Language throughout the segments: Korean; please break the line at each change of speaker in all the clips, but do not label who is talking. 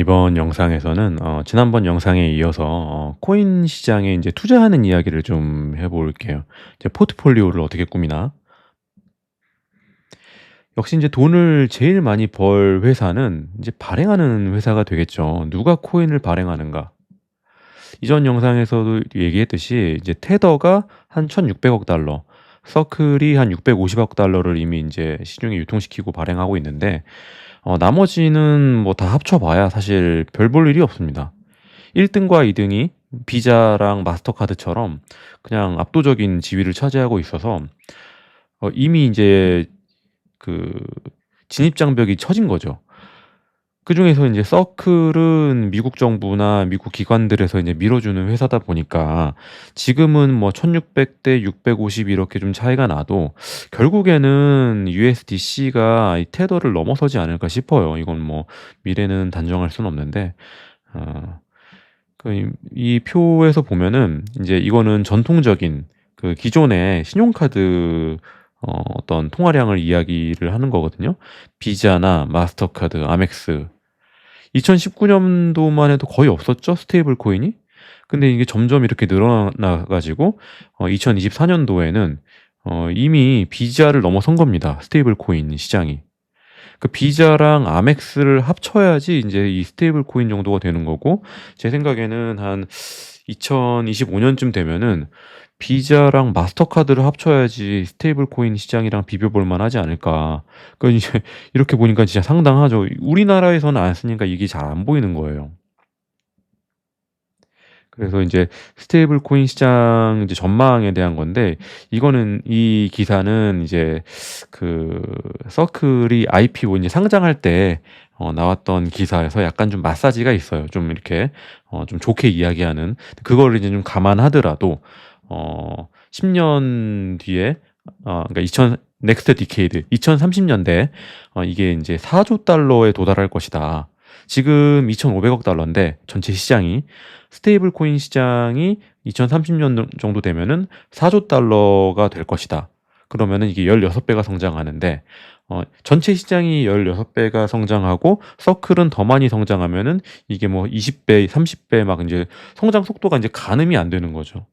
이번 영상에서는 지난번 영상에 이어서 코인 시장에 이제 투자하는 이야기를 좀 해 볼게요. 이제 포트폴리오를 어떻게 꾸미나. 역시 이제 돈을 제일 많이 벌 회사는 이제 발행하는 회사가 되겠죠. 누가 코인을 발행하는가. 이전 영상에서도 얘기했듯이 이제 테더가 한 1,600억 달러, 서클이 한 650억 달러를 이미 이제 시중에 유통시키고 발행하고 있는데, 나머지는 뭐 다 합쳐 봐야 사실 별 볼 일이 없습니다. 1 등과 2 등이 비자랑 마스터카드처럼 그냥 압도적인 지위를 차지하고 있어서 이미 인제 그 진입 장벽이 쳐진 거죠. 그중에서 인제 서클은 미국 정부나 미국 기관들에서 이제 밀어주는 회사다 보니까 지금은 뭐 1,600대 650 이렇게 좀 차이가 나도 결국에는 USDC가 이 테더를 넘어서지 않을까 싶어요. 이건 뭐 미래는 단정할 수는 없는데 어 이 표에서 보면은 인제 이거는 전통적인 그 기존의 신용카드 어떤 통화량을 이야기를 하는 거거든요. 비자나 마스터카드, 아멕스. 2019 년도만 해도 거의 없었죠, 스테이블 코인이? 근데 이게 점점 이렇게 늘어나 가지고 2024 년도에는 이미 비자를 넘어선 겁니다, 스테이블 코인 시장이. 그 비자랑 아멕스를 합쳐야지 인제 이 스테이블 코인 정도가 되는 거고, 제 생각에는 한 2025 년쯤 되면은 비자랑 마스터카드를 합쳐야지 스테이블 코인 시장이랑 비벼 볼 만하지 않을까. 그러니까 이제 이렇게 보니까 진짜 상당하죠. 우리나라에서는 안 쓰니까 이게 잘 안 보이는 거예요. 그래서 인제 스테이블 코인 시장 이제 전망에 대한 건데, 이거는 이 기사는 이제 그 서클이 IPO 인제 상장할 때 나왔던 기사여서 약간 좀 마사지가 있어요. 좀 이렇게 좀 좋게 이야기하는. 그거를 이제 좀 감안하더라도 10년 뒤에 그러니까 2000 넥스트 디케이드 2030 년대에 이게 인제 4조 달러에 도달할 것이다. 지금 2,500억 달러인데 전체 시장이, 스테이블 코인 시장이 2030년 정도 되면은 4조 달러가 될 것이다. 그러면은 이게 16 배가 성장하는데, 전체 시장이 16 배가 성장하고 서클은 더 많이 성장하면은 이게 뭐 20 배, 30배 막 인제 성장 속도가 인제 가늠이 안 되는 거죠.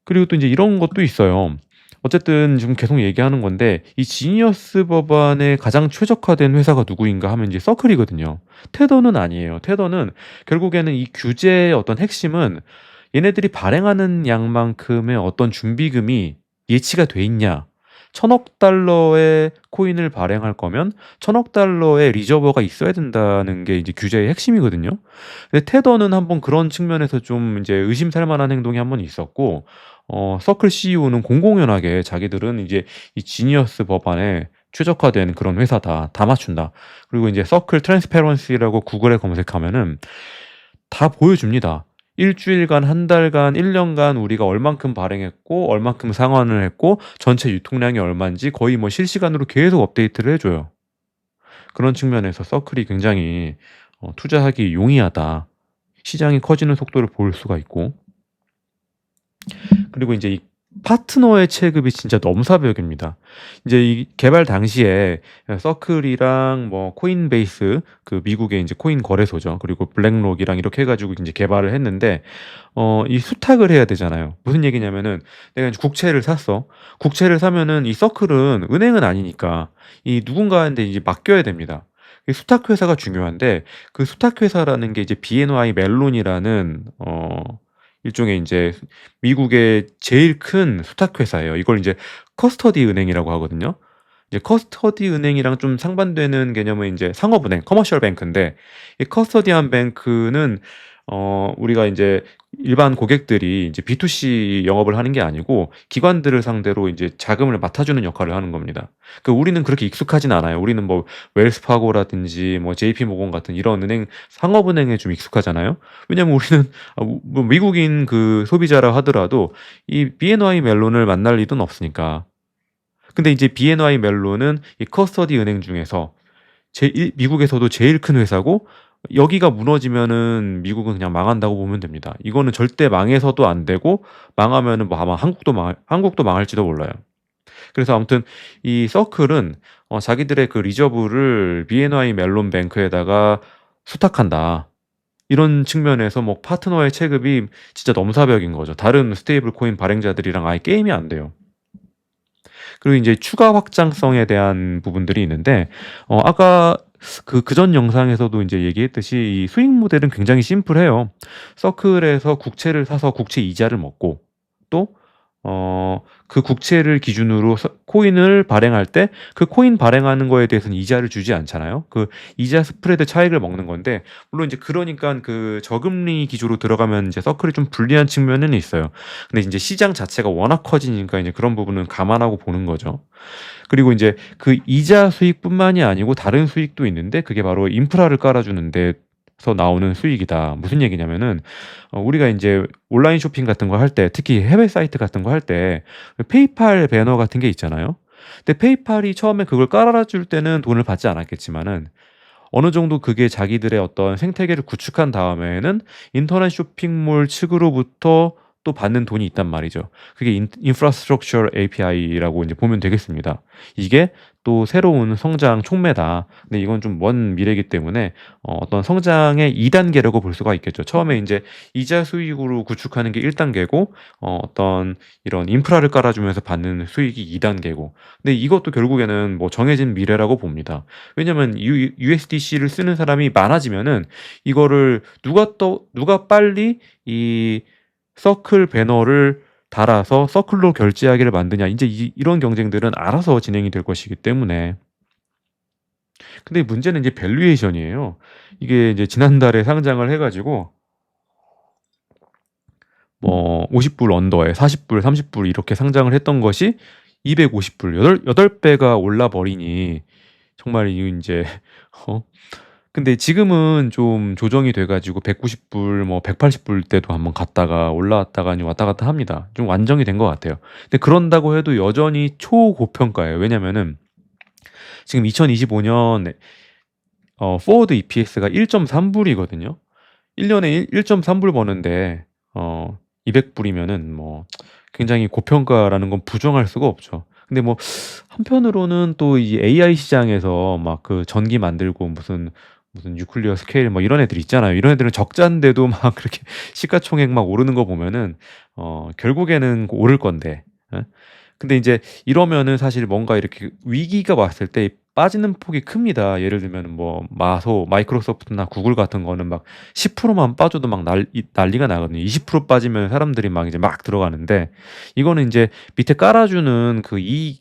그리고 또 인제 이런 것도 있어요. 어쨌든 지금 계속 얘기하는 건데, 이 지니어스 법안에 가장 최적화된 회사가 누구인가 하면 이제 서클이거든요. 테더는 아니에요. 테더는 결국에는 이 규제의 어떤 핵심은 얘네들이 발행하는 양만큼의 어떤 준비금이 예치가 돼 있냐. 1,000억 달러의 코인을 발행할 거면 1,000억 달러의 리저버가 있어야 된다는 게 이제 규제의 핵심이거든요. 근데 테더는 한번 그런 측면에서 좀 이제 의심살 만한 행동이 한번 있었고, 서클 CEO는 공공연하게 자기들은 이제 이 지니어스 법안에 최적화된 그런 회사다. 다 맞춘다. 그리고 인제 서클 트랜스패런시라고 구글에 검색하면은 다 보여줍니다. 일 주일간, 한 달간, 1 년간 우리가 얼만큼 발행했고 얼만큼 상환을 했고 전체 유통량이 얼만지 거의 뭐 실시간으로 계속 업데이트를 해 줘요. 그런 측면에서 서클이 굉장히 '투자하기 용이하다.' 시장이 커지는 속도를 볼 수가 있고, 그리고 인제 이 파트너의 체급이 진짜 넘사벽입니다. 이제 이 개발 당시에 서클이랑 뭐 코인베이스, 그 미국의 인제 코인 거래소죠. 그리고 블랙록이랑 이렇게 해 가지고 인제 개발을 했는데, 이 수탁을 해야 되잖아요. 무슨 얘기냐면은 내가 인제 국채를 샀어. 국채를 사면은 이 서클은 은행은 아니니까 이 누군가한테 이제 맡겨야 됩니다. 이 수탁 회사가 중요한데, 그 수탁 회사라는 게 이제 BNY 멜론이라는 일종의 인제 미국의 제일 큰 수탁 회사예요. 이걸 인제 커스터디 은행이라고 하거든요. 이제 커스터디 은행이랑 좀 상반되는 개념은 인제 상업은행, 커머셜 뱅크인데, 이 커스터디안 뱅크는 우리가 인제 일반 고객들이 인제 B2C 영업을 하는 게 아니고 기관들을 상대로 인제 자금을 맡아주는 역할을 하는 겁니다. 우리는 그렇게 익숙하진 않아요. 우리는 뭐 웰스파고라든지 뭐 JP 모건 같은 이런 은행, 상업은행에 좀 익숙하잖아요. 왜냐면 우리는 뭐 미국인 그 소비자라 하더라도 이 BNY 멜론을 만날 일은 없으니까. 근데 이제 BNY 멜론은 이 커스터디 은행 중에서 미국에서도 제일 큰 회사고, 여기가 무너지면은 미국은 그냥 망한다고 보면 됩니다. 이거는 절대 망해서도 안 되고, 망하면은 뭐 아마 한국도 망할지도 몰라요. 그래서 아무튼 이 서클은 자기들의 그 리저브를 BNY 멜론 뱅크에다가 수탁한다. 이런 측면에서 뭐 파트너의 체급이 진짜 넘사벽인 거죠. 다른 스테이블 코인 발행자들이랑 아예 게임이 안 돼요. 그리고 이제 추가 확장성에 대한 부분들이 있는데 아까 그전 영상에서도 이제 얘기했듯이 이 수익 모델은 굉장히 심플해요. 서클에서 국채를 사서 국채 이자를 먹고 또 그 국채를 기준으로 코인을 발행할 때 그 코인 발행하는 거에 대해서는 이자를 주지 않잖아요. 그 이자 스프레드 차익을 먹는 건데 물론 이제 그러니까 그 저금리 기조로 들어가면 이제 서클이 좀 불리한 측면은 있어요. 근데 이제 시장 자체가 워낙 커지니까 이제 그런 부분은 감안하고 보는 거죠. 그리고 이제 그 이자 수익뿐만이 아니고 다른 수익도 있는데 그게 바로 인프라를 깔아주는 데서 나오는 수익이다. 무슨 얘기냐면은 우리가 이제 온라인 쇼핑 같은 거 할 때 특히 해외 사이트 같은 거 할 때 페이팔 배너 같은 게 있잖아요. 근데 페이팔이 처음에 그걸 깔아줄 때는 돈을 받지 않았겠지만은 어느 정도 그게 자기들의 어떤 생태계를 구축한 다음에는 인터넷 쇼핑몰 측으로부터 또 받는 돈이 있단 말이죠. 그게 인프라스트럭처 API라고 이제 보면 되겠습니다. 이게 또 새로운 성장 촉매다. 근데 이건 좀 먼 미래이기 때문에 어떤 성장의 2단계라고 볼 수가 있겠죠. 처음에 이제 이자 수익으로 구축하는 게 1단계고 어떤 이런 인프라를 깔아주면서 받는 수익이 2단계고. 근데 이것도 결국에는 뭐 정해진 미래라고 봅니다. 왜냐면 USDC를 쓰는 사람이 많아지면은 이거를 누가 빨리 이 서클 배너를 달아서 서클로 결제하기를 만드냐. 이제 이런 경쟁들은 알아서 진행이 될 것이기 때문에. 근데 문제는 이제 밸류에이션이에요. 이게 이제 지난달에 상장을 해 가지고 뭐 50불 언더에 40불, 30불 이렇게 상장을 했던 것이 250불, 여덟 배가 올라 버리니 정말 이거 인제 어 근데 지금은 좀 조정이 돼 가지고 190불 뭐 180불 때도 한번 갔다가 올라왔다가 아니 왔다 갔다 합니다. 좀 안정이 된 것 같아요. 근데 그런다고 해도 여전히 초고평가예요. 왜냐면은 지금 2025년 포워드 EPS가 1.3불이거든요. 1년에 1.3불 버는데 200불이면은 뭐 굉장히 고평가라는 건 부정할 수가 없죠. 근데 뭐 한편으로는 또 이 AI 시장에서 막 그 전기 만들고 무슨 뉴클리어 스케일 뭐 이런 애들 있잖아요. 이런 애들은 적자인데도 막 그렇게 시가총액 막 오르는 거 보면은 결국에는 오를 건데. 예? 근데 이제 이러면은 사실 뭔가 이렇게 위기가 왔을 때 빠지는 폭이 큽니다. 예를 들면은 뭐 마이크로소프트나 구글 같은 거는 막 10%만 빠져도 막 난리가 나거든요. 20% 빠지면 사람들이 막 이제 막 들어가는데 이거는 인제 밑에 깔아주는 그 이익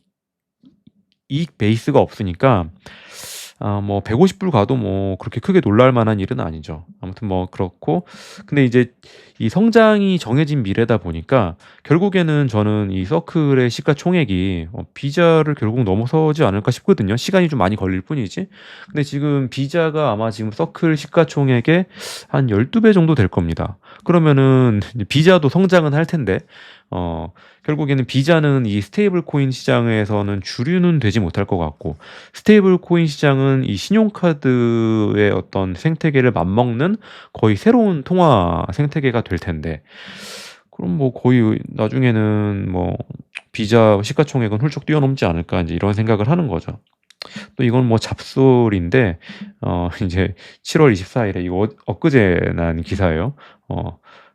베이스가 없으니까 뭐 150불 가도 뭐 그렇게 크게 놀랄 만한 일은 아니죠. 아무튼 뭐 그렇고 근데 이제 이 성장이 정해진 미래다 보니까 결국에는 저는 이 서클의 시가총액이 비자를 결국 넘어서지 않을까 싶거든요. 시간이 좀 많이 걸릴 뿐이지. 근데 지금 비자가 아마 지금 서클 시가총액의 한 12배 정도 될 겁니다. 그러면은 이제 비자도 성장은 할 텐데 결국에는 비자는 이 스테이블 코인 시장에서는 주류는 되지 못할 것 같고 스테이블 코인 시장은 이 신용카드의 어떤 생태계를 맞먹는 거의 새로운 통화 생태계가 될 텐데 그럼 뭐 거의 나중에는 뭐 비자 시가총액은 훌쩍 뛰어넘지 않을까 이제 이런 생각을 하는 거죠. 또 이건 뭐 잡소리인데 이제 7월 24일에 이거 엊그제 난 기사예요.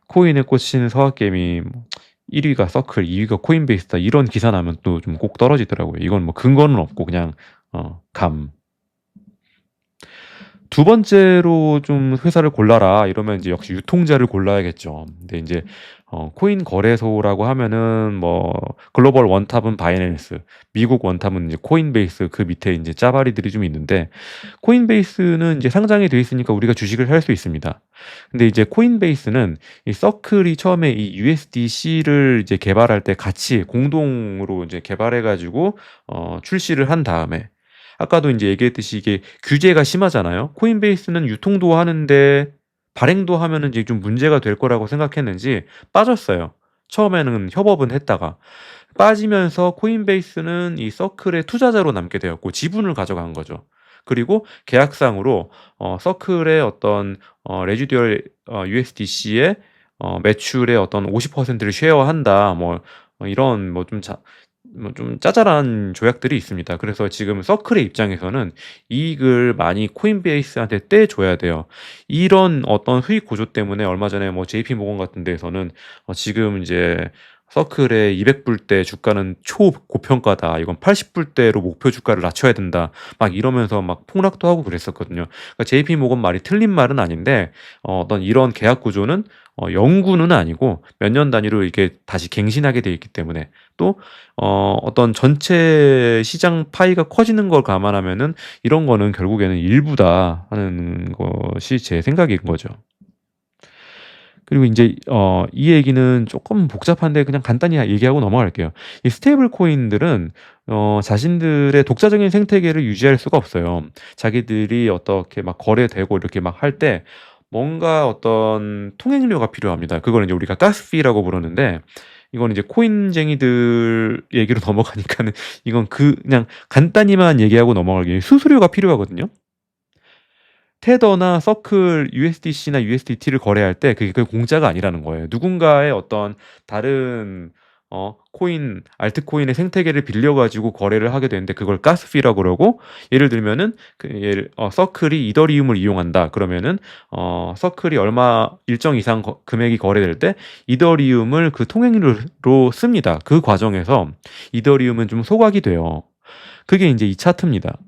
코인에 꽂힌 서학개미 뭐 1 위가 서클, 2 위가 코인베이스다. 이런 기사 나면 또 좀 꼭 떨어지더라고요. 이건 뭐 근거는 없고 그냥 감. 두 번째로 좀 회사를 골라라 이러면 이제 역시 유통자를 골라야겠죠. 근데 인제 코인 거래소라고 하면은 뭐 글로벌 원탑은 바이낸스, 미국 원탑은 이제 코인베이스 그 밑에 인제 짜바리들이 좀 있는데 코인베이스는 인제 상장이 돼 있으니까 우리가 주식을 살 수 있습니다. 근데 이제 코인베이스는 이 서클이 처음에 이 USDC를 이제 개발할 때 같이 공동으로 이제 개발해 가지고 출시를 한 다음에 아까도 인제 얘기했듯이 이게 규제가 심하잖아요. 코인베이스는 유통도 하는데 발행도 하면은 이제 좀 문제가 될 거라고 생각했는지 빠졌어요. 처음에는 협업은 했다가. 빠지면서 코인베이스는 이 서클의 투자자로 남게 되었고 지분을 가져간 거죠. 그리고 계약상으로 서클의 어떤 레지듀얼 USDC의 매출의 어떤 50%를 쉐어한다. 뭐 이런 뭐 좀 뭐 좀 짜잘한 조약들이 있습니다. 그래서 지금 서클의 입장에서는 이익을 많이 코인베이스한테 떼줘야 돼요. 이런 어떤 수익 구조 때문에 얼마 전에 뭐 JP 모건 같은 데에서는 지금 이제 서클의 200불대 주가는 초고평가다. 이건 80불대로 목표 주가를 낮춰야 된다. 막 이러면서 막 폭락도 하고 그랬었거든요. 그러니까 JP 모건 말이 틀린 말은 아닌데 어떤 이런 계약 구조는 영구는 아니고 몇 년 단위로 이렇게 다시 갱신하게 돼 있기 때문에 또 어떤 전체 시장 파이가 커지는 걸 감안하면은 이런 거는 결국에는 일부다 하는 것이 제 생각인 거죠. 그리고 인제 이 얘기는 쪼끔 복잡한데 그냥 간단히 얘기하고 넘어갈게요. 이 스테이블 코인들은 자신들의 독자적인 생태계를 유지할 수가 없어요. 자기들이 어떻게 막 거래되고 이렇게 막 할 때 뭔가 어떤 통행료가 필요합니다. 그걸 인제 우리가 가스피라고 부르는데 이거는 이제 코인쟁이들 얘기로 넘어가니까는 이건 그냥 간단히만 얘기하고 넘어가기 수수료가 필요하거든요. 테더나 서클 USDC나 USDT를 거래할 때 그게 공짜가 아니라는 거예요. 누군가의 어떤 다른 코인 알트코인의 생태계를 빌려 가지고 거래를 하게 되는데 그걸 가스피라고 그러고 예를 들면은 서클이 이더리움을 이용한다 그러면은 서클이 얼마 일정 이상 금액이 거래될 때 이더리움을 그 통행료로 씁니다. 그 과정에서 이더리움은 좀 소각이 돼요. 그게 인제 이 차트입니다.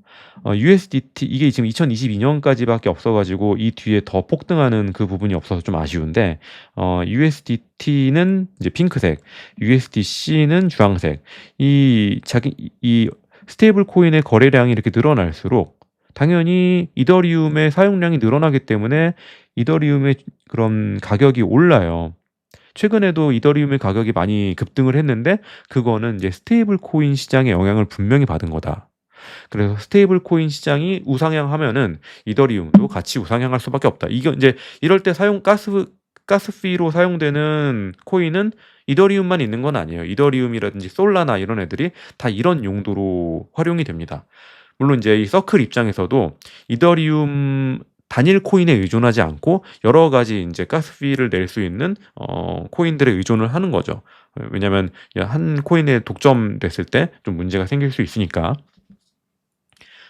USDT 이게 지금 2022년까지밖에 없어 가지고 이 뒤에 더 폭등하는 그 부분이 없어서 좀 아쉬운데 USDT는 이제 핑크색, USDC는 주황색. 이 스테이블 코인의 거래량이 이렇게 늘어날수록 당연히 이더리움의 사용량이 늘어나기 때문에 이더리움의 그런 가격이 올라요. 최근에도 이더리움의 가격이 많이 급등을 했는데 그거는 이제 스테이블 코인 시장의 영향을 분명히 받은 거다. 그래서 스테이블 코인 시장이 우상향하면은 이더리움도 같이 우상향할 수밖에 없다. 이게 인제 이럴 때 가스피로 사용되는 코인은 이더리움만 있는 건 아니에요. 이더리움이라든지 솔라나 이런 애들이 다 이런 용도로 활용이 됩니다. 물론 인제 이 서클 입장에서도 이더리움 단일 코인에 의존하지 않고 여러 가지 인제 가스피를 낼 수 있는 코인들에 의존을 하는 거죠. 왜냐면 한 코인에 독점됐을 때 좀 문제가 생길 수 있으니까.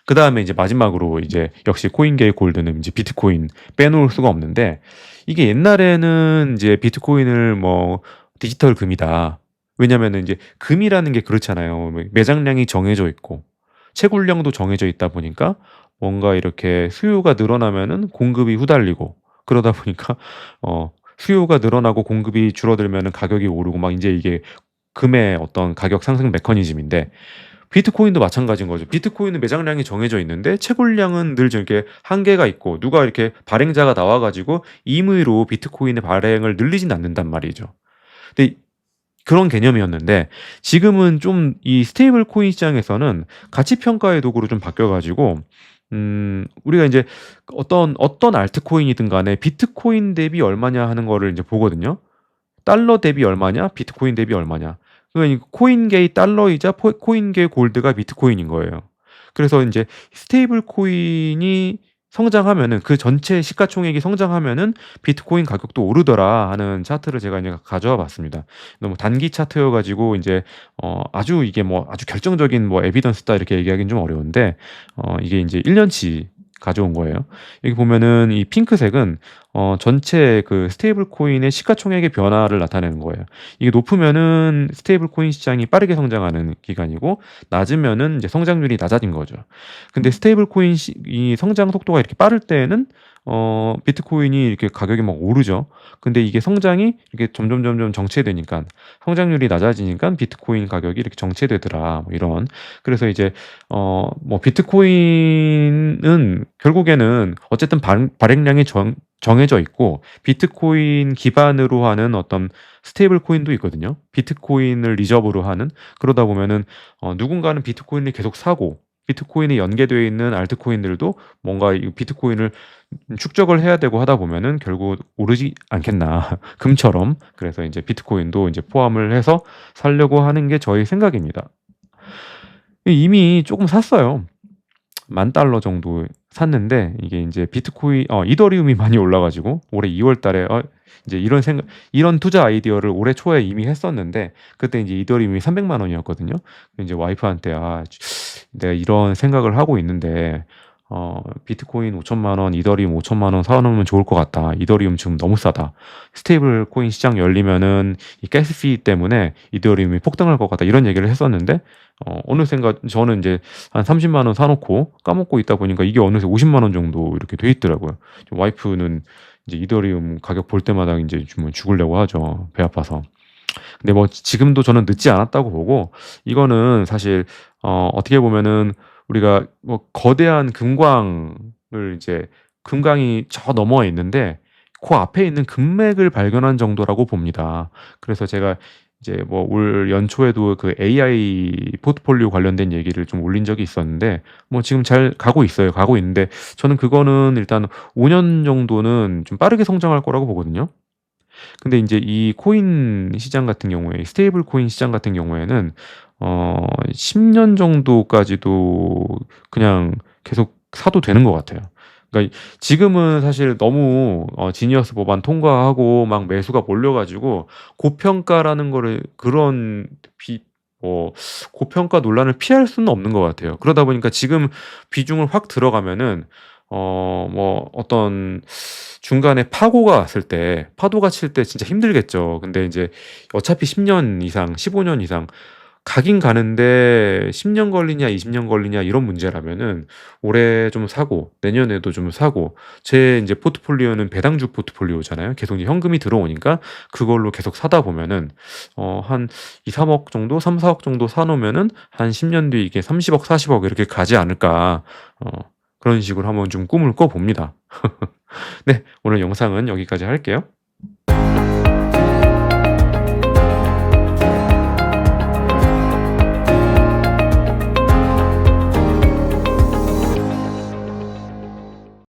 그다음에 이제 마지막으로 이제 역시 코인계의 골드는 이제 비트코인 빼놓을 수가 없는데 이게 옛날에는 이제 비트코인을 뭐 디지털 금이다. 왜냐면은 이제 금이라는 게 그렇잖아요. 뭐 매장량이 정해져 있고 채굴량도 정해져 있다 보니까 뭔가 이렇게 수요가 늘어나면은 공급이 후달리고 그러다 보니까 수요가 늘어나고 공급이 줄어들면은 가격이 오르고 막 인제 이게 금의 어떤 가격 상승 메커니즘인데 비트코인도 마찬가지인 거죠. 비트코인은 매장량이 정해져 있는데 채굴량은 늘 이렇게 한계가 있고 누가 이렇게 발행자가 나와 가지고 임의로 비트코인의 발행을 늘리진 않는단 말이죠. 근데 그런 개념이었는데 지금은 좀 이 스테이블 코인 시장에서는 가치 평가의 도구로 좀 바뀌어 가지고 우리가 인제 어떤 알트코인이든 간에 비트코인 대비 얼마냐 하는 거를 인제 보거든요. 달러 대비 얼마냐, 비트코인 대비 얼마냐. 그러니까 코인계의 달러이자 코인계의 골드가 비트코인인 거예요. 그래서 인제 스테이블 코인이 성장하면은 그 전체 시가총액이 성장하면은 "비트코인 가격도 오르더라." 하는 차트를 제가 이제 가져와 봤습니다. 너무 단기 차트여 가지고 인제 아주 이게 뭐 아주 결정적인 뭐 에비던스다 이렇게 얘기하기는 좀 어려운데 이게 인제 1 년치 가져온 거예요. 여기 보면은 이 핑크색은 전체 그 스테이블 코인의 시가총액의 변화를 나타내는 거예요. 이게 높으면은 스테이블 코인 시장이 빠르게 성장하는 기간이고 낮으면은 이제 성장률이 낮아진 거죠. 근데 스테이블 코인 이 성장 속도가 이렇게 빠를 때에는 비트코인이 이렇게 가격이 막 오르죠. 근데 이게 성장이 이렇게 점점 정체되니깐 성장률이 낮아지니깐 비트코인 가격이 이렇게 정체되더라. 뭐 이런. 그래서 이제 뭐 비트코인은 결국에는 어쨌든 발행량이 정해져 있고 비트코인 기반으로 하는 어떤 스테이블 코인도 있거든요. 비트코인을 리저브로 하는. 그러다 보면은 누군가는 비트코인을 계속 사고 비트코인에 연계되어 있는 알트코인들도 뭔가 이 비트코인을 축적을 해야 되고 하다 보면은 결국 오르지 않겠나. 금처럼. 그래서 인제 비트코인도 인제 포함을 해서 사려고 하는 게 저의 생각입니다. 이미 쪼금 샀어요. $10,000 정도 샀는데 이게 인제 비트코인 이더리움이 많이 올라 가지고 올해 2월 달에 인제 이런 투자 아이디어를 올해 초에 이미 했었는데 그때 인제 이더리움이 300만 원이었거든요. 인제 와이프한테 내가 이런 생각을 하고 있는데 비트코인 5천만 원, 이더리움 5천만 원 사 놓으면 좋을 것 같다. 이더리움 지금 너무 싸다. 스테이블 코인 시장 열리면은 이 가스 피 때문에 이더리움이 폭등할 것 같다." 이런 얘기를 했었는데 어느샌가 저는 인제 한 30만 원 사 놓고 까먹고 있다 보니까 이게 어느새 50만 원 정도 이렇게 돼 있더라고요. 와이프는 이제 이더리움 가격 볼 때마다 인제 좀 죽으려고 하죠, 배 아파서. 근데 뭐 지금도 저는 늦지 않았다고 보고 이거는 사실 어떻게 보면은 우리가 뭐 거대한 금광을 이제 금광이 저 너머에 있는데 그 앞에 있는 금맥을 발견한 정도라고 봅니다. 그래서 제가 이제 뭐 올 연초에도 그 AI 포트폴리오 관련된 얘기를 좀 올린 적이 있었는데 뭐 지금 잘 가고 있어요. 가고 있는데 저는 그거는 일단 5년 정도는 좀 빠르게 성장할 거라고 보거든요. 근데 인제 이 코인 시장 같은 경우에 스테이블 코인 시장 같은 경우에는 10년 정도까지도 그냥 계속 사도 되는 것 같아요. 그러니까 지금은 사실 너무 지니어스 법안 통과하고 막 매수가 몰려 가지고 고평가라는 거를 그런 비 뭐 고평가 논란을 피할 수는 없는 것 같아요. 그러다 보니까 지금 비중을 확 들어가면은 뭐 어떤 중간에 파고가 왔을 때 파도가 칠 때 진짜 힘들겠죠. 근데 인제 어차피 10년 이상 15년 이상 가긴 가는데 10년 걸리냐 20년 걸리냐 이런 문제라면은 올해 좀 사고 내년에도 좀 사고 제 인제 포트폴리오는 배당주 포트폴리오잖아요. 계속 이제 현금이 들어오니까 그걸로 계속 사다 보면은 한 2-3억 정도 3-4억 정도 사 놓으면은 한 10년 뒤에 이게 30억 40억 이렇게 가지 않을까. 어 그런 식으로 한번 좀 꿈을 꿔 봅니다. 네. 오늘 영상은 여기까지 할게요.